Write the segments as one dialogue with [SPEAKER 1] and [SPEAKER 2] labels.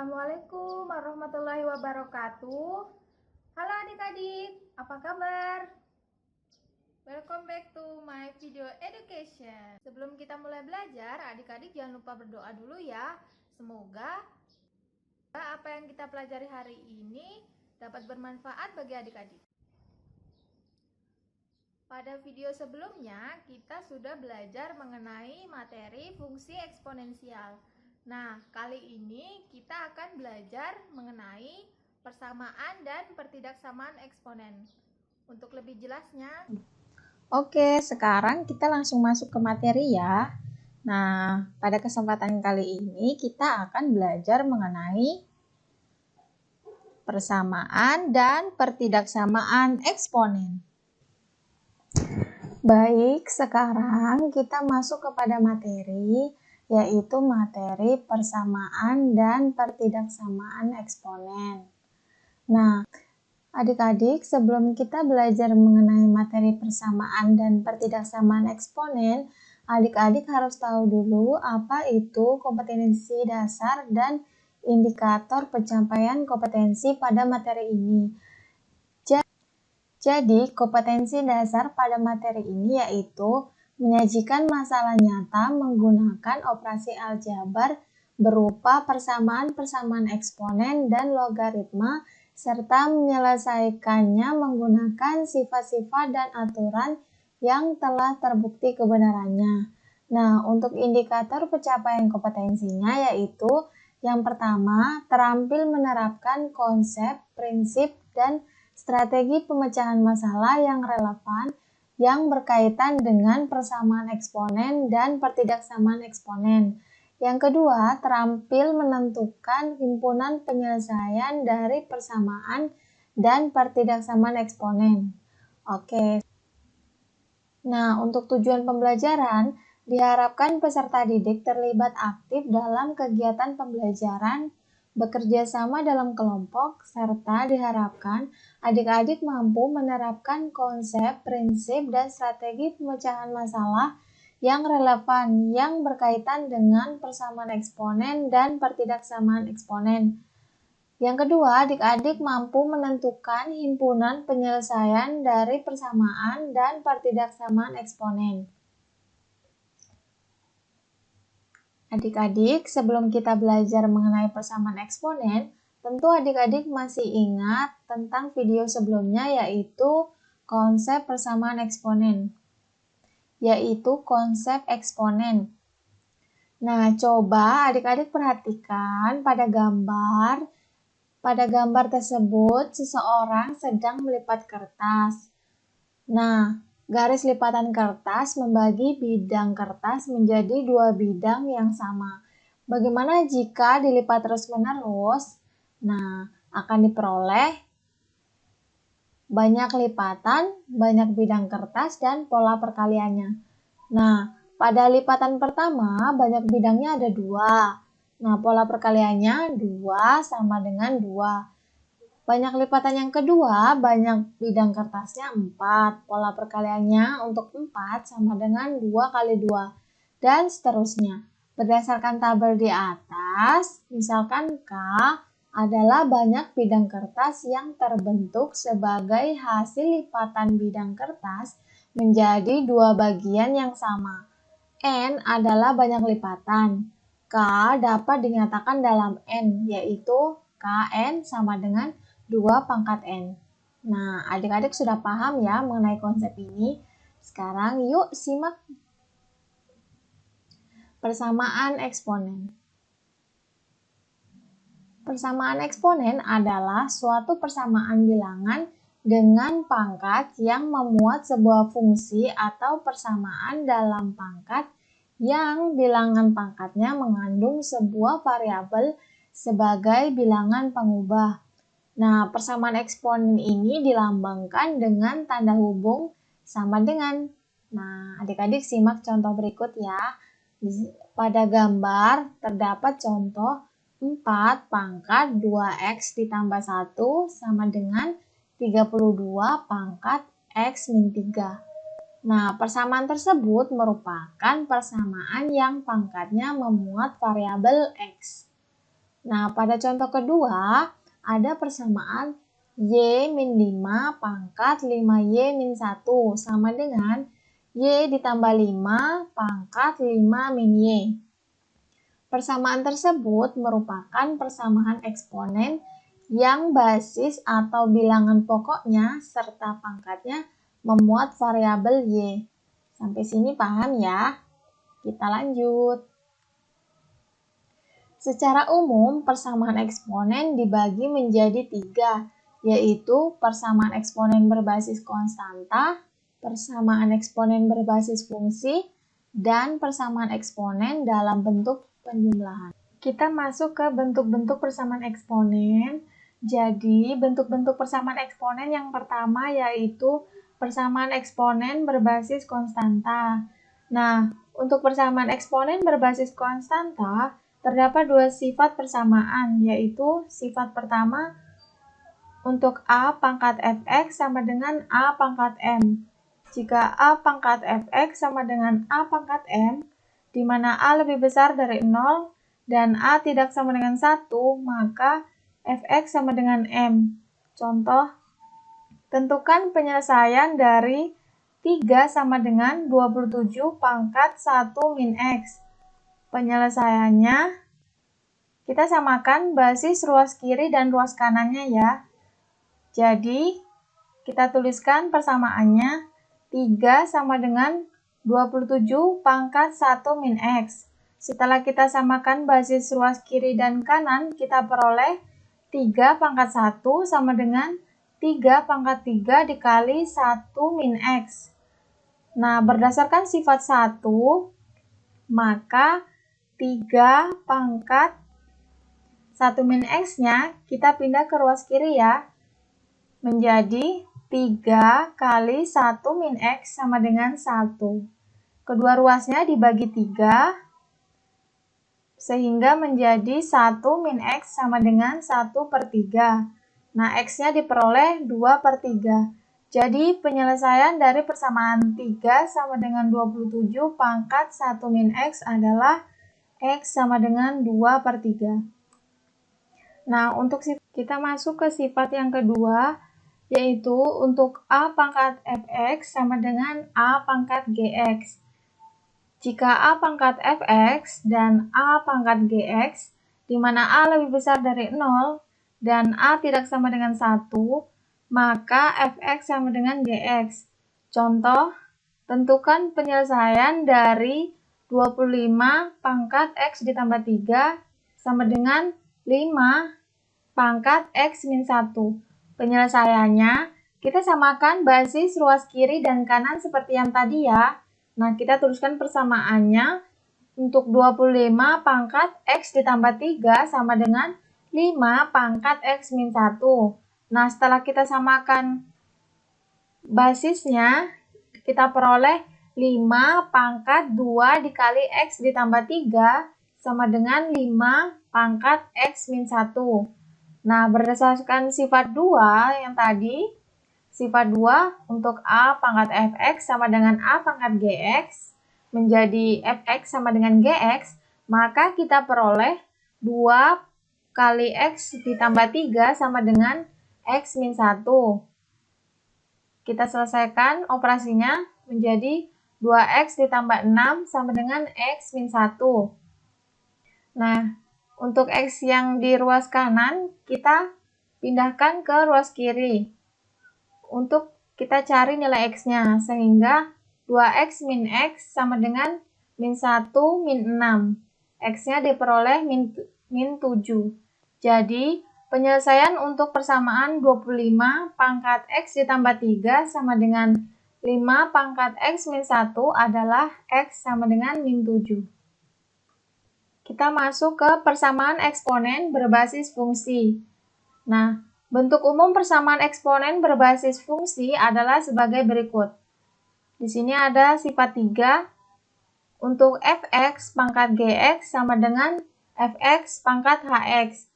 [SPEAKER 1] Assalamualaikum warahmatullahi wabarakatuh. Halo adik-adik, apa kabar? Welcome back to my video education. Sebelum kita mulai belajar, adik-adik jangan lupa berdoa dulu ya. Semoga apa yang kita pelajari hari ini dapat bermanfaat bagi adik-adik. Pada video sebelumnya, kita sudah belajar mengenai materi fungsi eksponensial. Nah, kali ini kita akan belajar mengenai persamaan dan pertidaksamaan eksponen. Untuk lebih jelasnya,
[SPEAKER 2] Oke, sekarang kita langsung masuk ke materi ya. Nah, pada kesempatan kali ini kita akan belajar mengenai persamaan dan pertidaksamaan eksponen. Baik, sekarang kita masuk kepada materi, yaitu materi persamaan dan pertidaksamaan eksponen. Nah, adik-adik, sebelum kita belajar mengenai materi persamaan dan pertidaksamaan eksponen, adik-adik harus tahu dulu apa itu kompetensi dasar dan indikator pencapaian kompetensi pada materi ini. Jadi, kompetensi dasar pada materi ini yaitu menyajikan masalah nyata menggunakan operasi aljabar berupa persamaan-persamaan eksponen dan logaritma serta menyelesaikannya menggunakan sifat-sifat dan aturan yang telah terbukti kebenarannya. Nah, untuk indikator pencapaian kompetensinya yaitu yang pertama, terampil menerapkan konsep, prinsip, dan strategi pemecahan masalah yang relevan yang berkaitan dengan persamaan eksponen dan pertidaksamaan eksponen. Yang kedua, terampil menentukan himpunan penyelesaian dari persamaan dan pertidaksamaan eksponen. Oke. Nah, untuk tujuan pembelajaran, diharapkan peserta didik terlibat aktif dalam kegiatan pembelajaran, bekerja sama dalam kelompok, serta diharapkan adik-adik mampu menerapkan konsep, prinsip, dan strategi pemecahan masalah yang relevan yang berkaitan dengan persamaan eksponen dan pertidaksamaan eksponen. Yang kedua, adik-adik mampu menentukan himpunan penyelesaian dari persamaan dan pertidaksamaan eksponen. Adik-adik, sebelum kita belajar mengenai persamaan eksponen, tentu adik-adik masih ingat tentang video sebelumnya yaitu konsep persamaan eksponen, yaitu konsep eksponen. Nah, coba adik-adik perhatikan pada gambar. Pada gambar tersebut, seseorang sedang melipat kertas. Nah, garis lipatan kertas membagi bidang kertas menjadi dua bidang yang sama. Bagaimana jika dilipat terus-menerus? Nah, akan diperoleh banyak lipatan, banyak bidang kertas, dan pola perkaliannya. Nah, pada lipatan pertama, banyak bidangnya ada 2. Nah, pola perkaliannya 2 sama dengan 2. Banyak lipatan yang kedua, banyak bidang kertasnya 4. Pola perkaliannya untuk 4 sama dengan 2 kali 2. Dan seterusnya. Berdasarkan tabel di atas, misalkan K adalah banyak bidang kertas yang terbentuk sebagai hasil lipatan bidang kertas menjadi 2 bagian yang sama. N adalah banyak lipatan. K dapat dinyatakan dalam N, yaitu Kn sama dengan 2 pangkat N. Nah, adik-adik sudah paham ya mengenai konsep ini. Sekarang yuk simak persamaan eksponen. Persamaan eksponen adalah suatu persamaan bilangan dengan pangkat yang memuat sebuah fungsi atau persamaan dalam pangkat yang bilangan pangkatnya mengandung sebuah variabel sebagai bilangan pengubah. Nah, persamaan eksponen ini dilambangkan dengan tanda hubung sama dengan. Nah, adik-adik simak contoh berikut ya. Pada gambar terdapat contoh 4 pangkat 2x ditambah 1 sama dengan 32 pangkat x min 3. Nah, persamaan tersebut merupakan persamaan yang pangkatnya memuat variabel x. Nah, pada contoh kedua, ada persamaan Y-5 pangkat 5Y-1 sama dengan Y ditambah 5 pangkat 5 min Y. Persamaan tersebut merupakan persamaan eksponen yang basis atau bilangan pokoknya serta pangkatnya memuat variabel Y. Sampai sini paham ya? Kita lanjut. Secara umum, persamaan eksponen dibagi menjadi 3, yaitu persamaan eksponen berbasis konstanta, persamaan eksponen berbasis fungsi, dan persamaan eksponen dalam bentuk penjumlahan. Kita masuk ke bentuk-bentuk persamaan eksponen. Jadi, bentuk-bentuk persamaan eksponen yang pertama yaitu persamaan eksponen berbasis konstanta. Nah, untuk persamaan eksponen berbasis konstanta, terdapat dua sifat persamaan, yaitu sifat pertama untuk A pangkat fx sama dengan A pangkat m. Jika A pangkat fx sama dengan A pangkat m, di mana A lebih besar dari 0 dan A tidak sama dengan 1, maka fx sama dengan m. Contoh, tentukan penyelesaian dari 3 sama dengan 27 pangkat 1 min x. Penyelesaiannya, kita samakan basis ruas kiri dan ruas kanannya ya. Jadi, kita tuliskan persamaannya 3 sama dengan 27 pangkat 1 min x. Setelah kita samakan basis ruas kiri dan kanan, kita peroleh 3 pangkat 1 sama dengan 3 pangkat 3 dikali 1 min x. Nah, berdasarkan sifat 1, maka 3 pangkat 1 min x-nya kita pindah ke ruas kiri ya. Menjadi 3 kali 1 min x sama dengan 1. Kedua ruasnya dibagi 3, sehingga menjadi 1 min x sama dengan 1/3. Nah, x-nya diperoleh 2/3. Jadi, penyelesaian dari persamaan 3 sama dengan 27 pangkat 1 min x adalah x sama dengan 2/3. Nah, untuk kita masuk ke sifat yang kedua, yaitu untuk A pangkat fx sama dengan A pangkat gx. Jika A pangkat fx dan A pangkat gx, di mana A lebih besar dari 0 dan A tidak sama dengan 1, maka fx sama dengan gx. Contoh, tentukan penyelesaian dari 25 pangkat x ditambah 3 sama dengan 5 pangkat x min 1. Penyelesaiannya, kita samakan basis ruas kiri dan kanan seperti yang tadi ya. Nah, kita tuliskan persamaannya untuk 25 pangkat x ditambah 3 sama dengan 5 pangkat x min 1. Nah, setelah kita samakan basisnya, kita peroleh 5 pangkat 2 dikali x ditambah 3 sama dengan 5 pangkat x min 1. Nah, berdasarkan sifat 2 yang tadi, sifat 2 untuk A pangkat fx sama dengan A pangkat gx menjadi fx sama dengan gx, maka kita peroleh 2 kali x ditambah 3 sama dengan x min 1. Kita selesaikan operasinya menjadi 2x ditambah 6 sama dengan x min 1. Nah, untuk x yang di ruas kanan, kita pindahkan ke ruas kiri. Untuk kita cari nilai x-nya, sehingga 2x min x sama dengan min 1 min 6. X-nya diperoleh min 7. Jadi, penyelesaian untuk persamaan 25 pangkat x ditambah 3 sama dengan 5 pangkat x min 1 adalah x sama dengan min 7. Kita masuk ke persamaan eksponen berbasis fungsi. Nah, bentuk umum persamaan eksponen berbasis fungsi adalah sebagai berikut. Di sini ada sifat 3. Untuk fx pangkat gx sama dengan fx pangkat hx.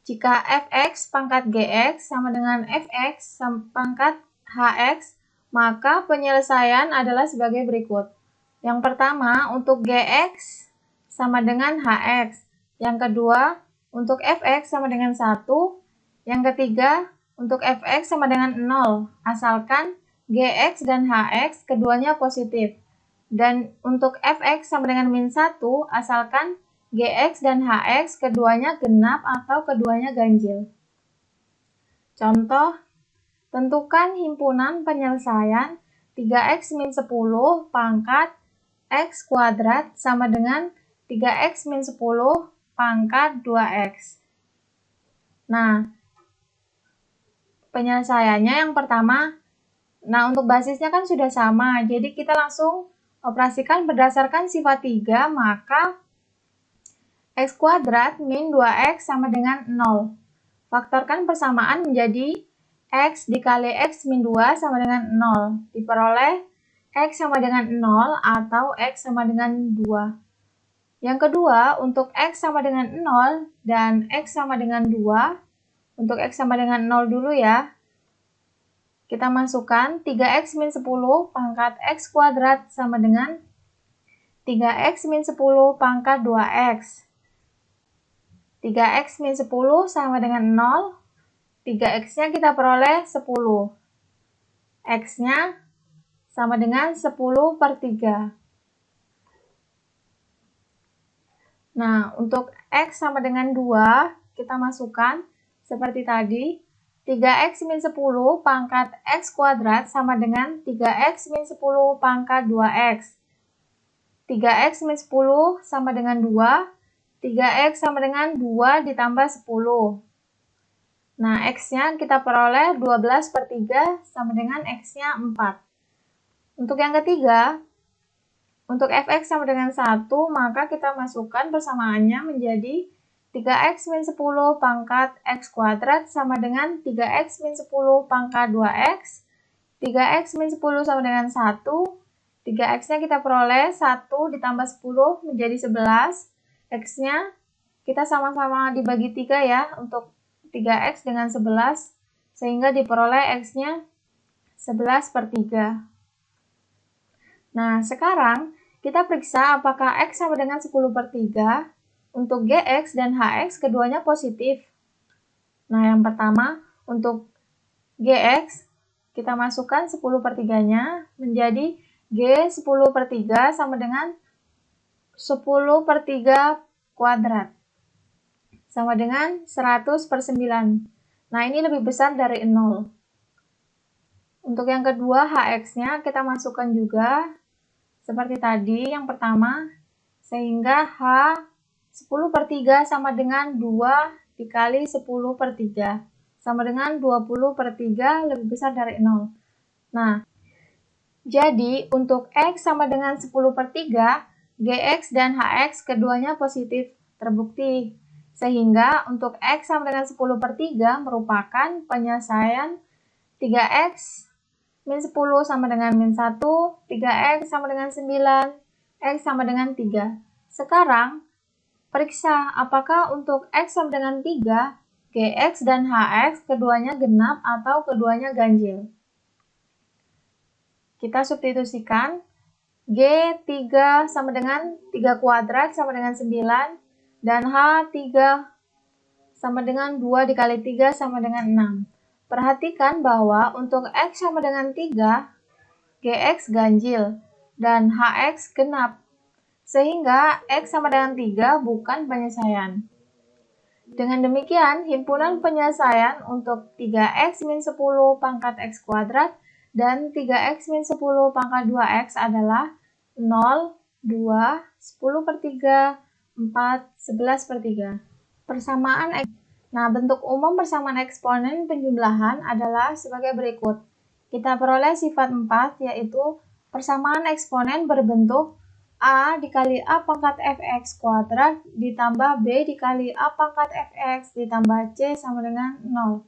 [SPEAKER 2] Jika fx pangkat gx sama dengan fx pangkat hx, maka penyelesaian adalah sebagai berikut. Yang pertama, untuk gx sama dengan hx. Yang kedua, untuk fx sama dengan 1. Yang ketiga, untuk fx sama dengan 0, asalkan gx dan hx keduanya positif. Dan untuk fx sama dengan min 1, asalkan gx dan hx keduanya genap atau keduanya ganjil. Contoh, tentukan himpunan penyelesaian 3x min 10 pangkat x kuadrat sama dengan 3x min 10 pangkat 2x. Nah, penyelesaiannya yang pertama, untuk basisnya kan sudah sama, jadi kita langsung operasikan berdasarkan sifat 3, maka x kuadrat min 2x sama dengan 0. Faktorkan persamaan menjadi x dikali x min 2 sama dengan 0. Diperoleh x sama dengan 0 atau x sama dengan 2. Yang kedua, untuk x sama dengan 0 dan x sama dengan 2, untuk x sama dengan 0 dulu ya, kita masukkan 3x min 10 pangkat x kuadrat sama dengan 3x min 10 pangkat 2x. 3x min 10 sama dengan 0, 3x-nya kita peroleh 10. X-nya sama dengan 10/3. Nah, untuk x sama dengan 2, kita masukkan seperti tadi, 3x min 10 pangkat x kuadrat sama dengan 3x min 10 pangkat 2x. 3x min 10 sama dengan 2, 3x sama dengan 2 ditambah 10. Nah, x-nya kita peroleh 12/3 sama dengan x-nya 4. Untuk yang ketiga, untuk fx sama dengan 1, maka kita masukkan persamaannya menjadi 3x min 10 pangkat x kuadrat sama dengan 3x min 10 pangkat 2x. 3x min 10 sama dengan 1. 3x-nya kita peroleh 1 ditambah 10 menjadi 11. X-nya kita sama-sama dibagi 3 ya, untuk 3x dengan 11, sehingga diperoleh x-nya 11/3. Nah, sekarang kita periksa apakah x sama dengan 10/3. Untuk gx dan hx keduanya positif. Nah, yang pertama, untuk gx, kita masukkan 10/3-nya menjadi g 10/3 sama dengan 10/3 kuadrat. Sama dengan 100/9. Nah, ini lebih besar dari 0. Untuk yang kedua, hx-nya kita masukkan juga seperti tadi, yang pertama, sehingga h 10/3 sama dengan 2 dikali 10/3. Sama dengan 20/3 lebih besar dari 0. Nah, jadi untuk x sama dengan 10/3, gx dan hx keduanya positif, terbukti. Sehingga untuk x sama dengan 10/3 merupakan penyelesaian 3x min 10 sama dengan min 1, 3x sama dengan 9, x sama dengan 3. Sekarang, periksa apakah untuk x sama dengan 3, gx dan hx keduanya genap atau keduanya ganjil. Kita substitusikan, g3 sama dengan 3 kuadrat sama dengan 9, dan h3 sama dengan 2 dikali 3 sama dengan 6. Perhatikan bahwa untuk x sama dengan 3, gx ganjil, dan hx genap. Sehingga x sama dengan 3 bukan penyelesaian. Dengan demikian, himpunan penyelesaian untuk 3x min 10 pangkat x kuadrat dan 3x min 10 pangkat 2x adalah 0, 2, 10/3, 4, 11/3. Persamaan x. Nah, bentuk umum persamaan eksponen penjumlahan adalah sebagai berikut. Kita peroleh sifat 4, yaitu persamaan eksponen berbentuk A dikali A pangkat fx kuadrat ditambah B dikali A pangkat fx ditambah C sama dengan 0.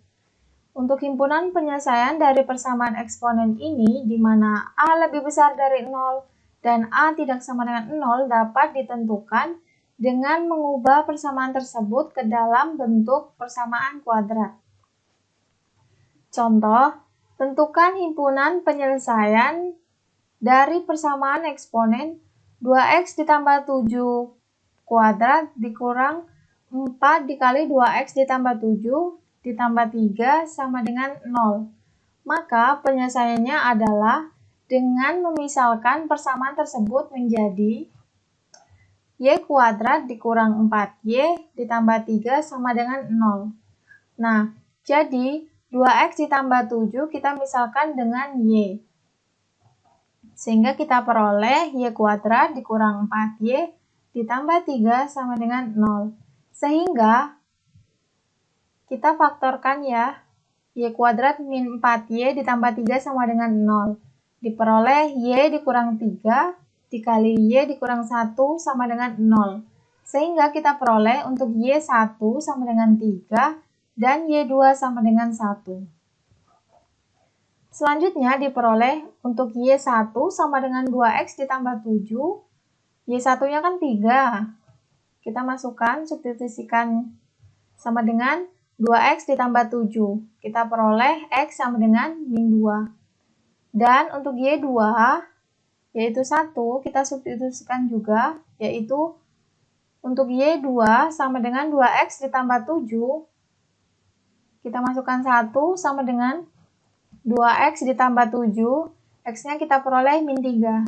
[SPEAKER 2] Untuk himpunan penyelesaian dari persamaan eksponen ini, di mana A lebih besar dari 0 dan A tidak sama dengan 0 dapat ditentukan dengan mengubah persamaan tersebut ke dalam bentuk persamaan kuadrat. Contoh, tentukan himpunan penyelesaian dari persamaan eksponen 2x ditambah 7 kuadrat dikurang 4 dikali 2x ditambah 7 ditambah 3 sama dengan 0. Maka penyelesaiannya adalah dengan memisalkan persamaan tersebut menjadi y kuadrat dikurang 4y ditambah 3 sama dengan 0. Nah, jadi 2x ditambah 7 kita misalkan dengan y. Sehingga kita peroleh y kuadrat dikurang 4y ditambah 3 sama dengan 0. Sehingga kita faktorkan ya, y kuadrat min 4y ditambah 3 sama dengan 0. Diperoleh y dikurang 3 dikali y dikurang 1 sama dengan 0. Sehingga kita peroleh untuk y1 sama dengan 3 dan y2 sama dengan 1. Selanjutnya diperoleh untuk y1 sama dengan 2x ditambah 7. Y1-nya kan 3. Kita masukkan, substitusikan sama dengan 2x ditambah 7. Kita peroleh x sama dengan min 2. Dan untuk y2, yaitu 1, kita substitusikan juga, yaitu untuk y2 sama dengan 2x ditambah 7. Kita masukkan 1 sama dengan 2x ditambah 7, x-nya kita peroleh min 3.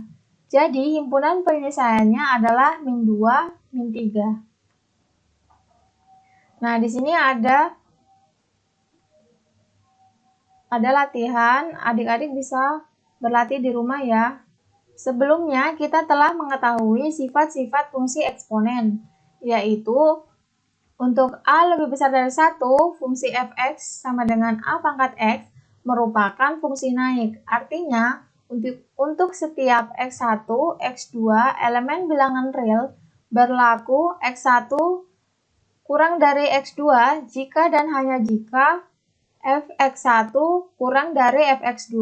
[SPEAKER 2] Jadi, himpunan penyelesaiannya adalah min 2, min 3. Nah, di sini ada latihan, adik-adik bisa berlatih di rumah ya. Sebelumnya, kita telah mengetahui sifat-sifat fungsi eksponen, yaitu untuk A lebih besar dari 1, fungsi fx sama dengan A pangkat x merupakan fungsi naik. Artinya, untuk setiap x1, x2 elemen bilangan real berlaku x1 kurang dari x2 jika dan hanya jika fx1 kurang dari fx2.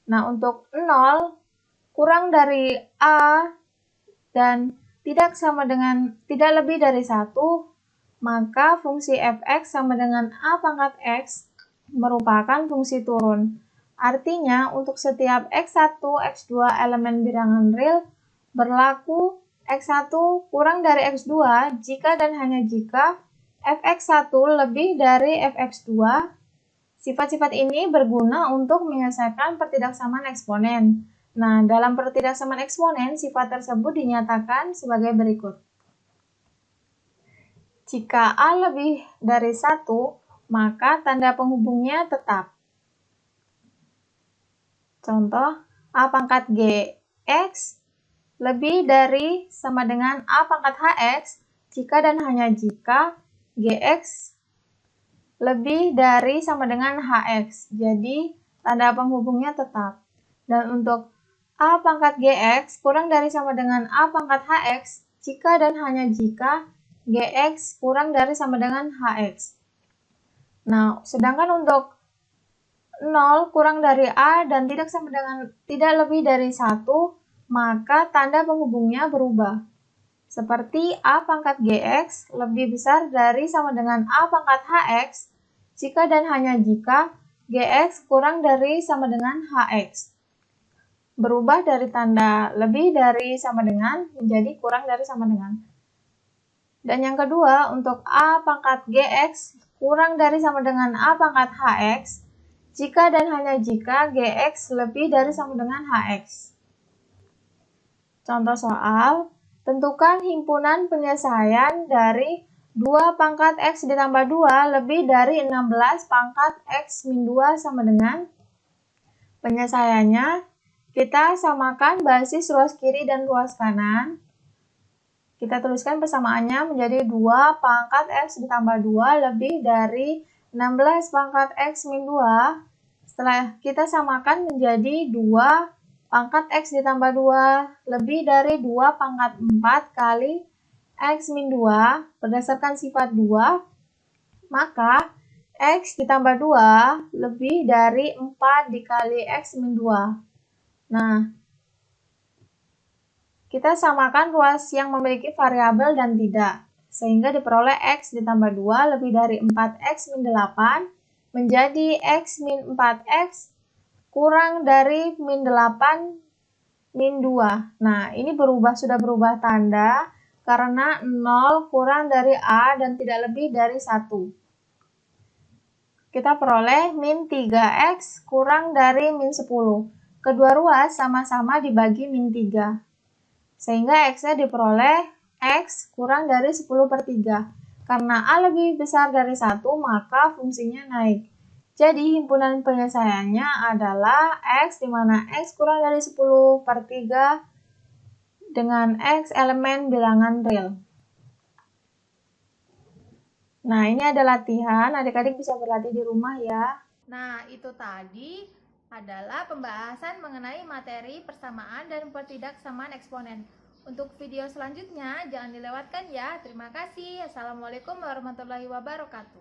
[SPEAKER 2] Nah, untuk 0 kurang dari A dan tidak lebih dari 1, maka fungsi fx sama dengan A pangkat x merupakan fungsi turun. Artinya, untuk setiap x1, x2 elemen bilangan real berlaku x1 kurang dari x2 jika dan hanya jika fx1 lebih dari fx2. Sifat-sifat ini berguna untuk menyelesaikan pertidaksamaan eksponen. Nah, dalam pertidaksamaan eksponen, sifat tersebut dinyatakan sebagai berikut. Jika A lebih dari 1, maka tanda penghubungnya tetap. Contoh, A pangkat Gx lebih dari sama dengan A pangkat Hx jika dan hanya jika Gx lebih dari sama dengan Hx. Jadi, tanda penghubungnya tetap. Dan untuk A pangkat Gx kurang dari sama dengan A pangkat Hx jika dan hanya jika Gx kurang dari sama dengan Hx. Nah, sedangkan untuk 0 kurang dari A dan tidak lebih dari 1, maka tanda penghubungnya berubah. Seperti A pangkat Gx lebih besar dari sama dengan A pangkat Hx jika dan hanya jika Gx kurang dari sama dengan Hx. Berubah dari tanda lebih dari sama dengan menjadi kurang dari sama dengan. Dan yang kedua, untuk A pangkat Gx kurang dari sama dengan A pangkat Hx jika dan hanya jika Gx lebih dari sama dengan Hx. Contoh soal, tentukan himpunan penyelesaian dari 2 pangkat x ditambah 2 lebih dari 16 pangkat x min 2 sama dengan. Penyelesaiannya, kita samakan basis ruas kiri dan ruas kanan. Kita tuliskan persamaannya menjadi 2 pangkat x ditambah 2 lebih dari 16 pangkat x min 2. Setelah kita samakan menjadi 2 pangkat x ditambah 2 lebih dari 2 pangkat 4 kali x min 2 berdasarkan sifat 2, maka x ditambah 2 lebih dari 4 dikali x min 2. Nah, kita samakan ruas yang memiliki variabel dan tidak, sehingga diperoleh x ditambah 2 lebih dari 4x min 8 menjadi x min 4x kurang dari min 8 min 2. Nah, ini sudah berubah tanda karena 0 kurang dari A dan tidak lebih dari 1. Kita peroleh min 3x kurang dari min 10. Kedua ruas sama-sama dibagi min 3. Sehingga x-nya diperoleh x kurang dari 10 per 3. Karena A lebih besar dari 1, maka fungsinya naik. Jadi himpunan penyelesaiannya adalah x, di mana x kurang dari 10 per 3 dengan x elemen bilangan real. Nah, ini ada latihan, adik-adik bisa berlatih di rumah ya.
[SPEAKER 1] Nah, itu tadi adalah pembahasan mengenai materi persamaan dan pertidaksamaan eksponen. Untuk video selanjutnya, jangan dilewatkan ya. Terima kasih. Assalamualaikum warahmatullahi wabarakatuh.